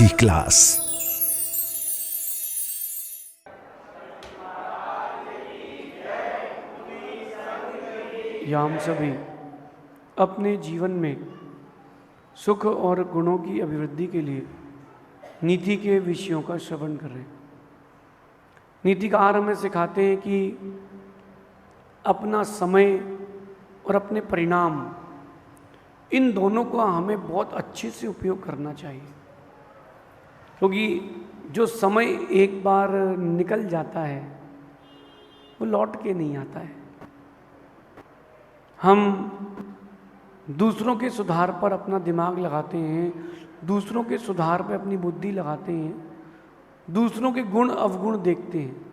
नीति क्लास। हम सभी अपने जीवन में सुख और गुणों की अभिवृद्धि के लिए नीति के विषयों का श्रवण कर रहे हैं। नीतिकार हमें सिखाते हैं कि अपना समय और अपने परिणाम, इन दोनों का हमें बहुत अच्छे से उपयोग करना चाहिए, क्योंकि जो समय एक बार निकल जाता है वो लौट के नहीं आता है। हम दूसरों के सुधार पर अपना दिमाग लगाते हैं, दूसरों के सुधार पर अपनी बुद्धि लगाते हैं, दूसरों के गुण अवगुण देखते हैं।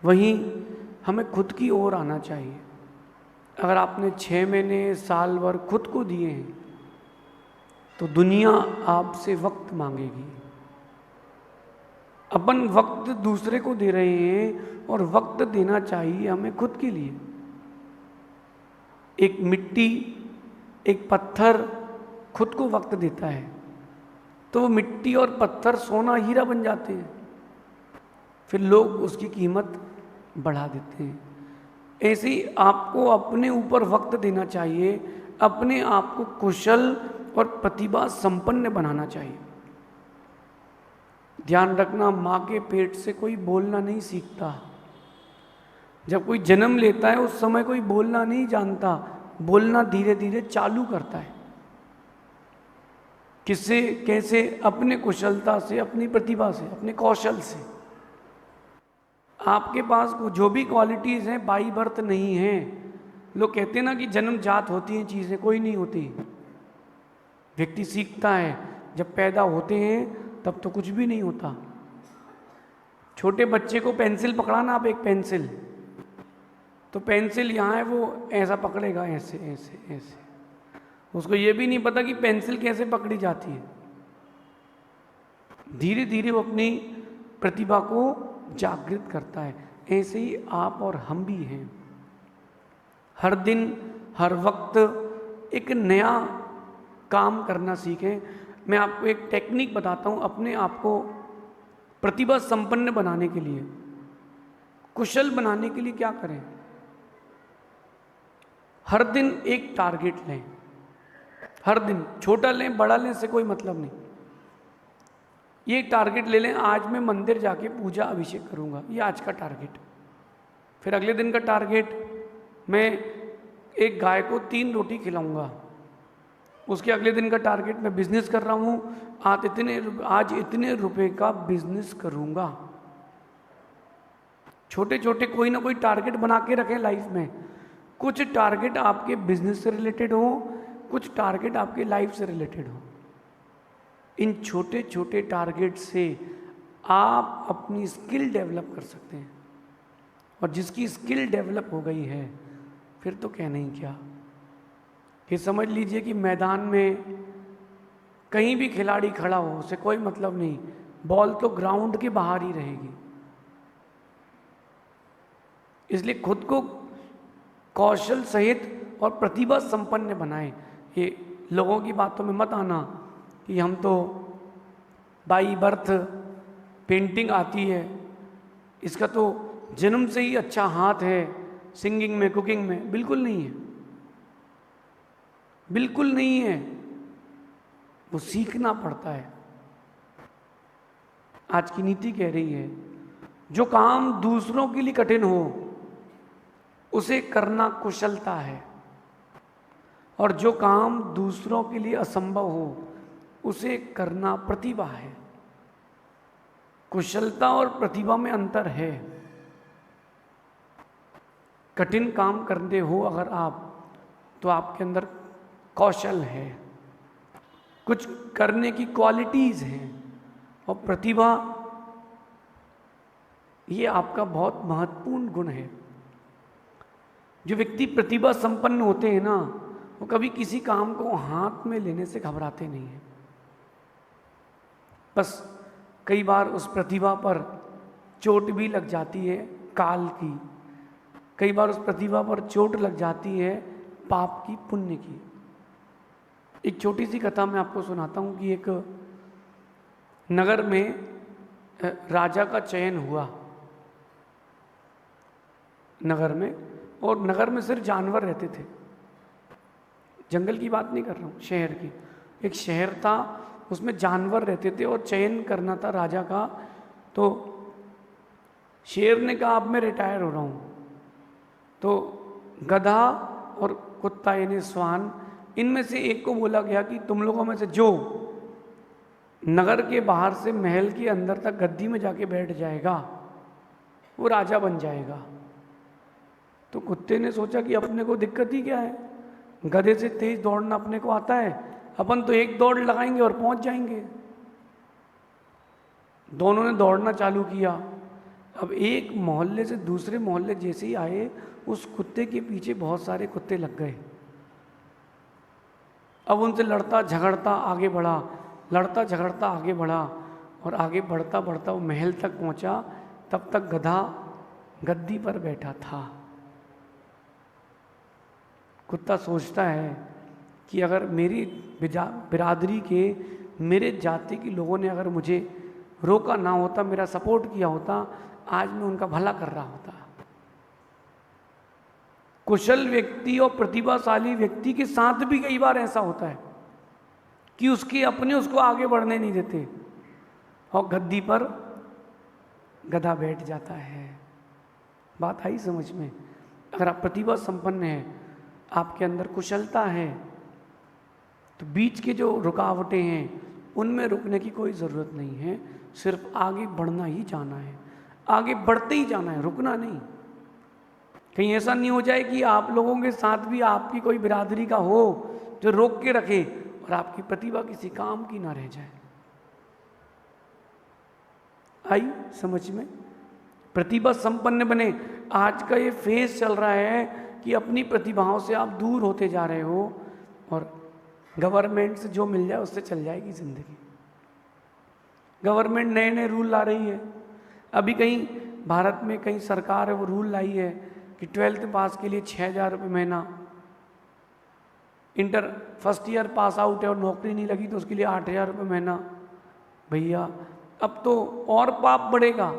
वहीं हमें खुद की ओर आना चाहिए। अगर आपने 6 महीने साल भर खुद को दिए हैं तो दुनिया आपसे वक्त मांगेगी। अपन वक्त दूसरे को दे रहे हैं और वक्त देना चाहिए हमें खुद के लिए। एक मिट्टी, एक पत्थर खुद को वक्त देता है तो वो मिट्टी और पत्थर सोना हीरा बन जाते हैं, फिर लोग उसकी कीमत बढ़ा देते हैं। ऐसे ही आपको अपने ऊपर वक्त देना चाहिए, अपने आप को कुशल और प्रतिभा संपन्न बनाना चाहिए। ध्यान रखना, माँ के पेट से कोई बोलना नहीं सीखता। जब कोई जन्म लेता है उस समय कोई बोलना नहीं जानता, बोलना धीरे धीरे चालू करता है। किससे, कैसे? अपने कुशलता से, अपनी प्रतिभा से, अपने कौशल से। आपके पास जो भी क्वालिटीज़ हैं बाई बर्थ नहीं हैं। लोग कहते हैं ना कि जन्मजात होती हैं चीज़ें, कोई नहीं होती। व्यक्ति सीखता है। जब पैदा होते हैं तब तो कुछ भी नहीं होता। छोटे बच्चे को पेंसिल पकड़ाना, आप एक पेंसिल, तो पेंसिल यहाँ है, वो ऐसा पकड़ेगा, ऐसे ऐसे ऐसे। उसको ये भी नहीं पता कि पेंसिल कैसे पकड़ी जाती है। धीरे धीरे वो अपनी प्रतिभा को जागृत करता है। ऐसे ही आप और हम भी हैं। हर दिन हर वक्त एक नया काम करना सीखें। मैं आपको एक टेक्निक बताता हूँ अपने आप को प्रतिभा संपन्न बनाने के लिए, कुशल बनाने के लिए क्या करें। हर दिन एक टारगेट लें। हर दिन छोटा लें बड़ा लें से कोई मतलब नहीं। ये टारगेट ले लें, आज मैं मंदिर जाके पूजा अभिषेक करूंगा, ये आज का टारगेट। फिर अगले दिन का टारगेट, मैं एक गाय को 3 रोटी खिलाऊंगा। उसके अगले दिन का टारगेट, मैं बिजनेस कर रहा हूँ, आज इतने रुपए का बिजनेस करूंगा। छोटे छोटे कोई ना कोई टारगेट बना के रखें लाइफ में। कुछ टारगेट आपके बिजनेस से रिलेटेड हो, कुछ टारगेट आपके लाइफ से रिलेटेड हो। इन छोटे छोटे टारगेट से आप अपनी स्किल डेवलप कर सकते हैं, और जिसकी स्किल डेवलप हो गई है फिर तो कहना ही क्या। ये समझ लीजिए कि मैदान में कहीं भी खिलाड़ी खड़ा हो, उसे कोई मतलब नहीं, बॉल तो ग्राउंड के बाहर ही रहेगी। इसलिए खुद को कौशल सहित और प्रतिभा संपन्न बनाएं। ये लोगों की बातों में मत आना कि हम तो बाई बर्थ पेंटिंग आती है, इसका तो जन्म से ही अच्छा हाथ है सिंगिंग में, कुकिंग में। बिल्कुल नहीं है, बिल्कुल नहीं है। वो सीखना पड़ता है। आज की नीति कह रही है, जो काम दूसरों के लिए कठिन हो उसे करना कुशलता है, और जो काम दूसरों के लिए असंभव हो उसे करना प्रतिभा है। कुशलता और प्रतिभा में अंतर है। कठिन काम करते हो अगर आप, तो आपके अंदर कौशल है, कुछ करने की क्वालिटीज हैं, और प्रतिभा ये आपका बहुत महत्वपूर्ण गुण है। जो व्यक्ति प्रतिभा संपन्न होते हैं ना, वो कभी किसी काम को हाथ में लेने से घबराते नहीं हैं। बस कई बार उस प्रतिभा पर चोट भी लग जाती है काल की, कई बार उस प्रतिभा पर चोट लग जाती है पाप की, पुण्य की। एक छोटी सी कथा मैं आपको सुनाता हूँ कि एक नगर में राजा का चयन हुआ नगर में, और नगर में सिर्फ जानवर रहते थे, जंगल की बात नहीं कर रहा हूँ, शहर की। एक शहर था, उसमें जानवर रहते थे और चयन करना था राजा का। तो शेर ने कहा अब मैं रिटायर हो रहा हूँ, तो गधा और कुत्ता यानी स्वान, इनमें से एक को बोला गया कि तुम लोगों में से जो नगर के बाहर से महल के अंदर तक गद्दी में जाके बैठ जाएगा वो राजा बन जाएगा। तो कुत्ते ने सोचा कि अपने को दिक्कत ही क्या है, गधे से तेज दौड़ना अपने को आता है, अपन तो एक दौड़ लगाएंगे और पहुंच जाएंगे। दोनों ने दौड़ना चालू किया। अब एक मोहल्ले से दूसरे मोहल्ले जैसे ही आए, उस कुत्ते के पीछे बहुत सारे कुत्ते लग गए। अब उनसे लड़ता झगड़ता आगे बढ़ा, लड़ता झगड़ता आगे बढ़ा, और आगे बढ़ता बढ़ता वो महल तक पहुंचा। तब तक गधा गद्दी पर बैठा था। कुत्ता सोचता है कि अगर मेरी बिरादरी के, मेरे जाति के लोगों ने अगर मुझे रोका ना होता, मेरा सपोर्ट किया होता, आज मैं उनका भला कर रहा होता। कुशल व्यक्ति और प्रतिभाशाली व्यक्ति के साथ भी कई बार ऐसा होता है कि उसके अपने उसको आगे बढ़ने नहीं देते, और गद्दी पर गधा बैठ जाता है। बात आई समझ में? अगर आप प्रतिभा संपन्न हैं, आपके अंदर कुशलता है, तो बीच के जो रुकावटें हैं उनमें रुकने की कोई ज़रूरत नहीं है, सिर्फ आगे बढ़ना ही जाना है, आगे बढ़ते ही जाना है, रुकना नहीं। कहीं ऐसा नहीं हो जाए कि आप लोगों के साथ भी आपकी कोई बिरादरी का हो जो रोक के रखे और आपकी प्रतिभा किसी काम की ना रह जाए। आई समझ में? प्रतिभा संपन्न बने। आज का ये फेज चल रहा है कि अपनी प्रतिभाओं से आप दूर होते जा रहे हो, और गवर्नमेंट से जो मिल जाए उससे चल जाएगी ज़िंदगी। गवर्नमेंट नए नए रूल ला रही है। अभी कहीं भारत में कहीं सरकार है वो रूल लाई है कि 12th पास के लिए 6,000 रुपये महीना, inter first year pass out है और नौकरी नहीं लगी तो उसके लिए 8,000 रुपये महीना। भैया अब तो और पाप बढ़ेगा।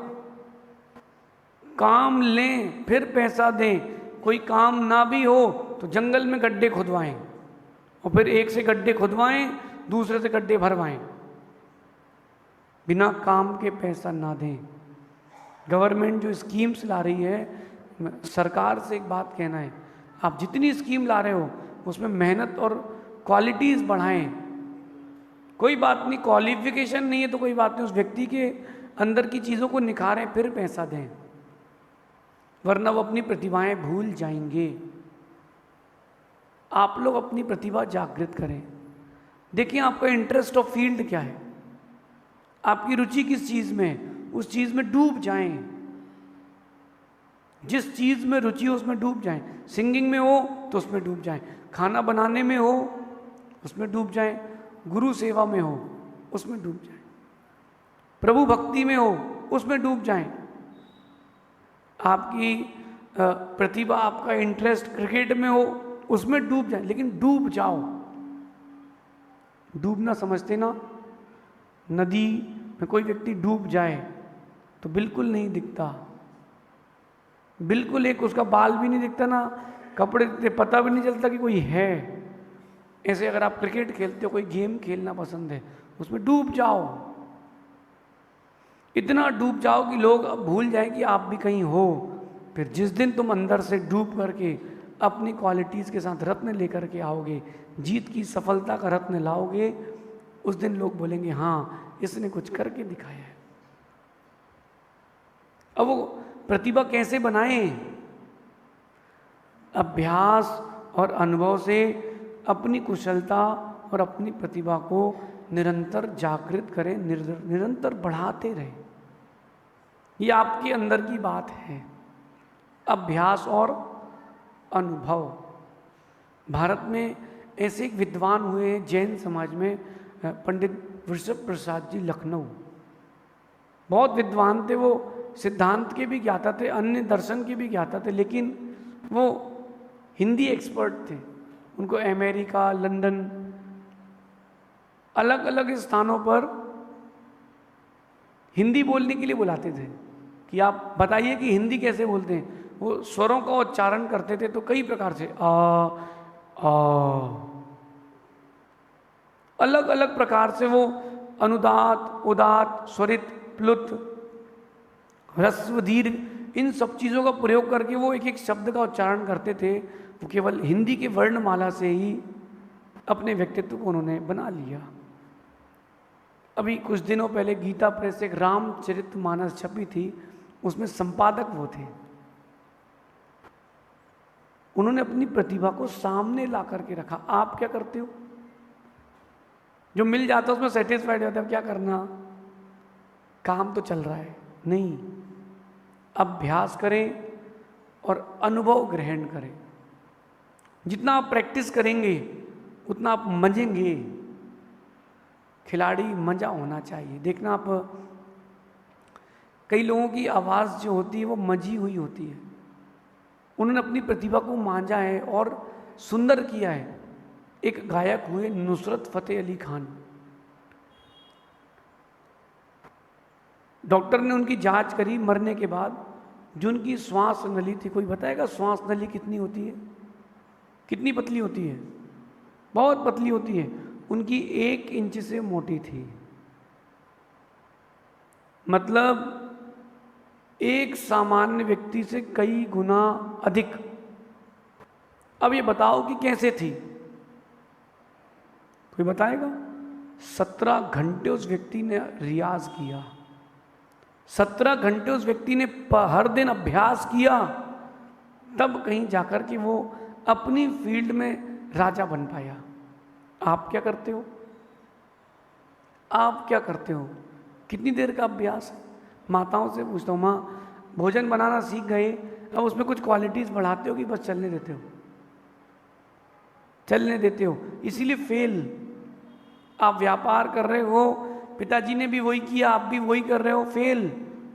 काम लें फिर पैसा दें, कोई काम ना भी हो तो जंगल में गड्ढे खुदवाएं, और फिर एक से गड्ढे खुदवाएं, दूसरे से गड्ढे भरवाएं, बिना काम के पैसा ना दें। गवर्नमेंट जो स्कीम्स ला रही है, सरकार से एक बात कहना है, आप जितनी स्कीम ला रहे हो उसमें मेहनत और क्वालिटीज़ बढ़ाएं। कोई बात नहीं, क्वालिफिकेशन नहीं है तो कोई बात नहीं, उस व्यक्ति के अंदर की चीज़ों को निखारें फिर पैसा दें, वरना वो अपनी प्रतिभाएं भूल जाएंगे। आप लोग अपनी प्रतिभा जागृत करें। देखिए आपका इंटरेस्ट ऑफ फील्ड क्या है, आपकी रुचि किस चीज़ में है, उस चीज़ में डूब जाएं। जिस चीज़ में रुचि हो उसमें डूब जाएं। सिंगिंग में हो तो उसमें डूब जाएं, खाना बनाने में हो उसमें डूब जाएं, गुरु सेवा में हो उसमें डूब जाएं, प्रभु भक्ति में हो उसमें डूब जाएं। आपकी प्रतिभा, आपका इंटरेस्ट क्रिकेट में हो उसमें डूब जाए, लेकिन डूब जाओ। डूबना समझते ना, नदी में कोई व्यक्ति डूब जाए तो बिल्कुल नहीं दिखता, बिल्कुल एक उसका बाल भी नहीं दिखता ना, कपड़े दिखते, पता भी नहीं चलता कि कोई है। ऐसे अगर आप क्रिकेट खेलते हो, कोई गेम खेलना पसंद है, उसमें डूब जाओ, इतना डूब जाओ कि लोग अब भूल जाएं कि आप भी कहीं हो। फिर जिस दिन तुम अंदर से डूब करके अपनी क्वालिटीज़ के साथ रत्न लेकर के आओगे, जीत की सफलता का रत्न लाओगे, उस दिन लोग बोलेंगे हाँ इसने कुछ करके दिखाया है। अब वो प्रतिभा कैसे बनाएं? अभ्यास और अनुभव से अपनी कुशलता और अपनी प्रतिभा को निरंतर जागृत करें, निरंतर बढ़ाते रहें। ये आपके अंदर की बात है, अभ्यास और अनुभव। भारत में ऐसे एक विद्वान हुए जैन समाज में, पंडित वृषभ प्रसाद जी लखनऊ, बहुत विद्वान थे। वो सिद्धांत के भी ज्ञाता थे, अन्य दर्शन के भी ज्ञाता थे, लेकिन वो हिंदी एक्सपर्ट थे। उनको अमेरिका, लंदन, अलग अलग स्थानों पर हिंदी बोलने के लिए बुलाते थे कि आप बताइए कि हिंदी कैसे बोलते हैं। वो स्वरों का उच्चारण करते थे तो कई प्रकार से अलग अलग प्रकार से वो अनुदात, उदात, स्वरित, प्लुत, ह्रस्व, दीर्घ, इन सब चीज़ों का प्रयोग करके वो एक एक शब्द का उच्चारण करते थे। वो केवल हिंदी की वर्णमाला से ही अपने व्यक्तित्व को उन्होंने बना लिया। अभी कुछ दिनों पहले गीता प्रेस से एक रामचरितमानस छपी थी, उसमें संपादक वो थे। उन्होंने अपनी प्रतिभा को सामने ला करके रखा। आप क्या करते हो? जो मिल जाता है उसमें सेटिस्फाइड होता है, क्या करना, काम तो चल रहा है। नहीं, अभ्यास करें और अनुभव ग्रहण करें। जितना आप प्रैक्टिस करेंगे उतना आप मजेंगे। खिलाड़ी मजा होना चाहिए। देखना आप, कई लोगों की आवाज़ जो होती है वो मजी हुई होती है, उन्होंने अपनी प्रतिभा को मांझा है और सुंदर किया है। एक गायक हुए नुसरत फतेह अली खान। डॉक्टर ने उनकी जांच करी मरने के बाद, जो उनकी श्वास नली थी, कोई बताएगा श्वास नली कितनी होती है? कितनी पतली होती है? बहुत पतली होती है। उनकी 1 इंच से मोटी थी। मतलब एक सामान्य व्यक्ति से कई गुना अधिक। अब ये बताओ कि कैसे थी? कोई बताएगा? 17 घंटे उस व्यक्ति ने रियाज किया। 17 घंटे उस व्यक्ति ने हर दिन अभ्यास किया, तब कहीं जाकर के वो अपनी फील्ड में राजा बन पाया। आप क्या करते हो? आप क्या करते हो? कितनी देर का अभ्यास है? माताओं से पूछता हूँ, माँ भोजन बनाना सीख गए, अब उसमें कुछ क्वालिटीज़ बढ़ाते हो कि बस चलने देते हो? चलने देते हो, इसीलिए फेल। आप व्यापार कर रहे हो, पिताजी ने भी वही किया, आप भी वही कर रहे हो, फेल।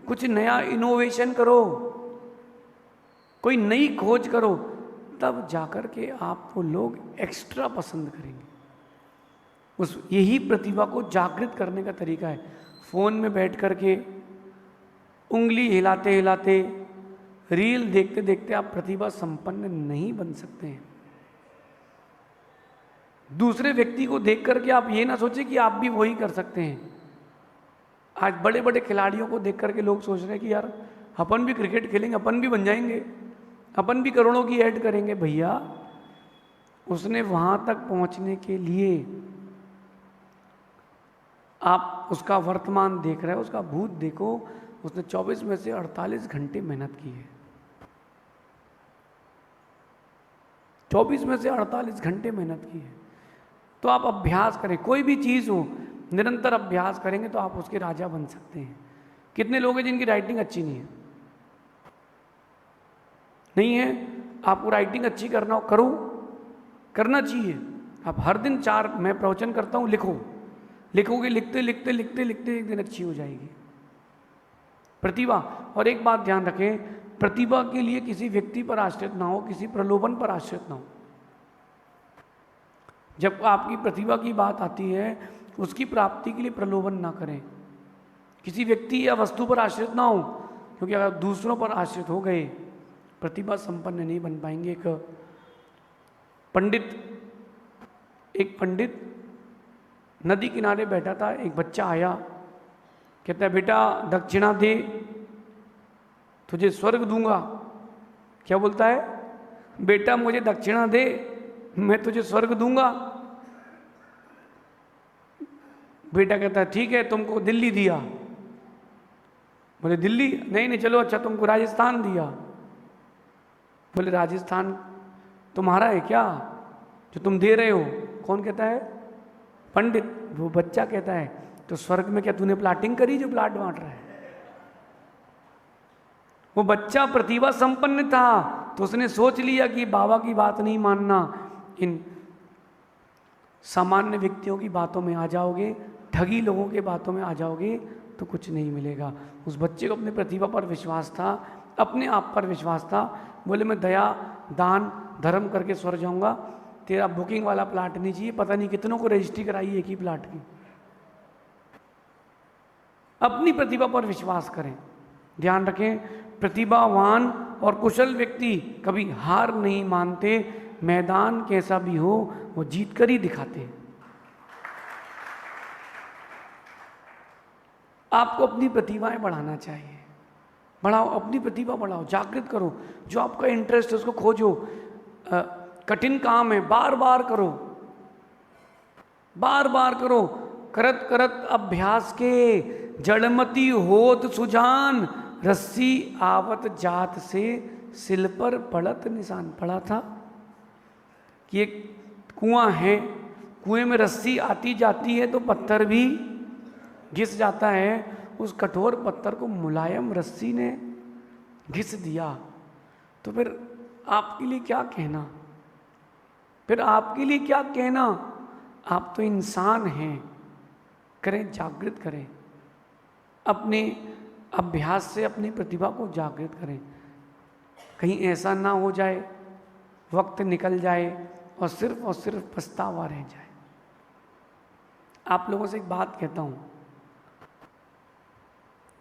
कुछ नया इनोवेशन करो, कोई नई खोज करो, तब जाकर के आपको लोग एक्स्ट्रा पसंद करेंगे। उस यही प्रतिभा को जागृत करने का तरीका है। फोन में बैठ करके उंगली हिलाते हिलाते, रील देखते देखते आप प्रतिभा संपन्न नहीं बन सकते हैं। दूसरे व्यक्ति को देख करके आप ये ना सोचें कि आप भी वही कर सकते हैं। आज बड़े बड़े खिलाड़ियों को देख करके लोग सोच रहे हैं कि यार अपन भी क्रिकेट खेलेंगे, अपन भी बन जाएंगे, अपन भी करोड़ों की ऐड करेंगे। भैया, उसने वहां तक पहुंचने के लिए, आप उसका वर्तमान देख रहे हो, उसका भूत देखो। उसने 24 में से 48 घंटे मेहनत की है। 24 में से 48 घंटे मेहनत की है। तो आप अभ्यास करें, कोई भी चीज़ हो, निरंतर अभ्यास करेंगे तो आप उसके राजा बन सकते हैं। कितने लोग हैं जिनकी राइटिंग अच्छी नहीं है? नहीं है? आपको राइटिंग अच्छी करना हो, करो, करना चाहिए। आप हर दिन 4, मैं प्रवचन करता हूँ, लिखो। लिखोगे, लिखते लिखते लिखते लिखते एक दिन अच्छी हो जाएगी प्रतिभा। और एक बात ध्यान रखें, प्रतिभा के लिए किसी व्यक्ति पर आश्रित ना हो, किसी प्रलोभन पर आश्रित ना हो। जब आपकी प्रतिभा की बात आती है, उसकी प्राप्ति के लिए प्रलोभन ना करें। किसी व्यक्ति या वस्तु पर आश्रित ना हो, क्योंकि अगर दूसरों पर आश्रित हो गए, प्रतिभा संपन्न नहीं बन पाएंगे। एक पंडित नदी किनारे बैठा था। एक बच्चा आया, कहता है, बेटा दक्षिणा दे, तुझे स्वर्ग दूंगा। क्या बोलता है? बेटा मुझे दक्षिणा दे, मैं तुझे स्वर्ग दूंगा। बेटा कहता है, ठीक है, तुमको दिल्ली दिया। बोले दिल्ली? नहीं नहीं, चलो अच्छा, तुमको राजस्थान दिया। बोले राजस्थान तुम्हारा है क्या, जो तुम दे रहे हो? कौन कहता है? पंडित। वो बच्चा कहता है, तो स्वर्ग में क्या तूने प्लाटिंग करी जो प्लाट बांट रहा है? वो बच्चा प्रतिभा संपन्न था, तो उसने सोच लिया कि बाबा की बात नहीं मानना, इन सामान्य व्यक्तियों की बातों में आ जाओगे, ठगी लोगों के बातों में आ जाओगे तो कुछ नहीं मिलेगा। उस बच्चे को अपनी प्रतिभा पर विश्वास था, अपने आप पर विश्वास था। बोले मैं दया दान धर्म करके स्वर्ग जाऊंगा, तेरा बुकिंग वाला प्लाट नहीं चाहिए। पता नहीं कितनों को रजिस्ट्री कराई एक ही प्लाट की। अपनी प्रतिभा पर विश्वास करें। ध्यान रखें, प्रतिभावान और कुशल व्यक्ति कभी हार नहीं मानते, मैदान कैसा भी हो वो जीत कर ही दिखाते हैं। आपको अपनी प्रतिभाएं बढ़ाना चाहिए, बढ़ाओ अपनी प्रतिभा, बढ़ाओ, जागृत करो। जो आपका इंटरेस्ट है उसको खोजो। कठिन काम है, बार बार करो, बार बार करो। करत करत अभ्यास के जड़मती होत सुजान, रस्सी आवत जात से सिल पर पड़त निशान। पड़ा था कि एक कुआं है, कुएं में रस्सी आती जाती है तो पत्थर भी घिस जाता है। उस कठोर पत्थर को मुलायम रस्सी ने घिस दिया, तो फिर आपके लिए क्या कहना, फिर आपके लिए क्या कहना। आप तो इंसान हैं। करें, जागृत करें, अपने अभ्यास से अपनी प्रतिभा को जागृत करें। कहीं ऐसा ना हो जाए वक्त निकल जाए और सिर्फ पछतावा रह जाए। आप लोगों से एक बात कहता हूँ,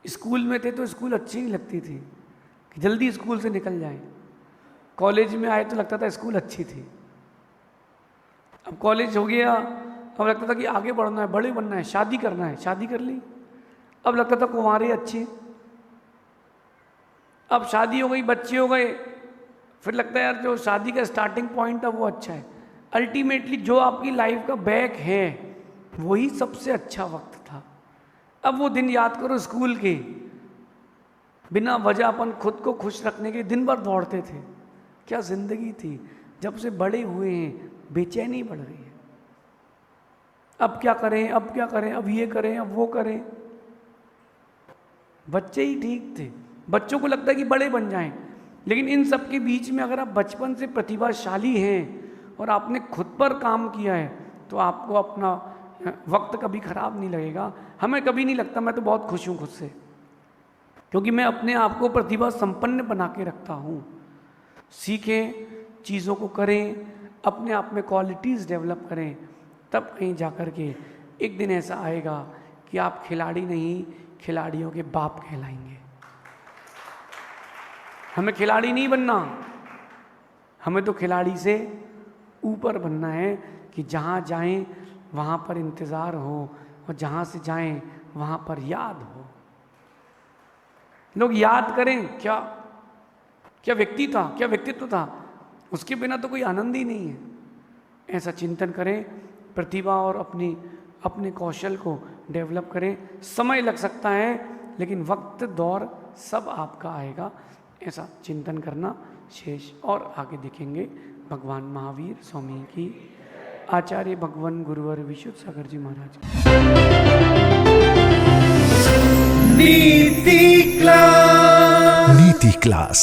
स्कूल में थे तो स्कूल अच्छी नहीं लगती थी कि जल्दी स्कूल से निकल जाए। कॉलेज में आए तो लगता था स्कूल अच्छी थी। अब कॉलेज हो गया, अब लगता था कि आगे बढ़ना है, बड़े बनना है, शादी करना है, शादी कर ली। अब लगता था कुंवारे अच्छे। अब शादी हो गई, बच्चे हो गए, फिर लगता है यार जो शादी का स्टार्टिंग पॉइंट है वो अच्छा है। अल्टीमेटली जो आपकी लाइफ का बैक है वही सबसे अच्छा वक्त था। अब वो दिन याद करो स्कूल के, बिना वजह अपन खुद को खुश रखने के दिन भर दौड़ते थे। क्या जिंदगी थी। जब से बड़े हुए हैं बेचैनी बढ़ रही है। अब क्या करें, अब क्या करें, अब ये करें, अब वो करें। बच्चे ही ठीक थे, बच्चों को लगता है कि बड़े बन जाएं। लेकिन इन सब के बीच में अगर आप बचपन से प्रतिभाशाली हैं और आपने खुद पर काम किया है तो आपको अपना वक्त कभी खराब नहीं लगेगा। हमें कभी नहीं लगता, मैं तो बहुत खुश हूँ खुद से, क्योंकि मैं अपने आप को प्रतिभा संपन्न बना के रखता हूँ। सीखें, चीज़ों को करें, अपने आप में क्वालिटीज़ डेवलप करें, तब कहीं जा कर के एक दिन ऐसा आएगा कि आप खिलाड़ी नहीं, खिलाड़ियों के बाप कहलाएंगे। हमें खिलाड़ी नहीं बनना, हमें तो खिलाड़ी से ऊपर बनना है कि जहाँ जाएं वहाँ पर इंतज़ार हो और जहाँ से जाएं वहाँ पर याद हो। लोग याद करें क्या क्या व्यक्ति था, क्या व्यक्तित्व था, उसके बिना तो कोई आनंद ही नहीं है। ऐसा चिंतन करें, प्रतिभा और अपने कौशल को डेवलप करें। समय लग सकता है लेकिन वक्त दौर सब आपका आएगा। ऐसा चिंतन करना शेष और आगे देखेंगे। भगवान महावीर स्वामी की, आचार्य भगवान गुरुवर विशुद्ध सागर जी महाराज की। नीति क्लास।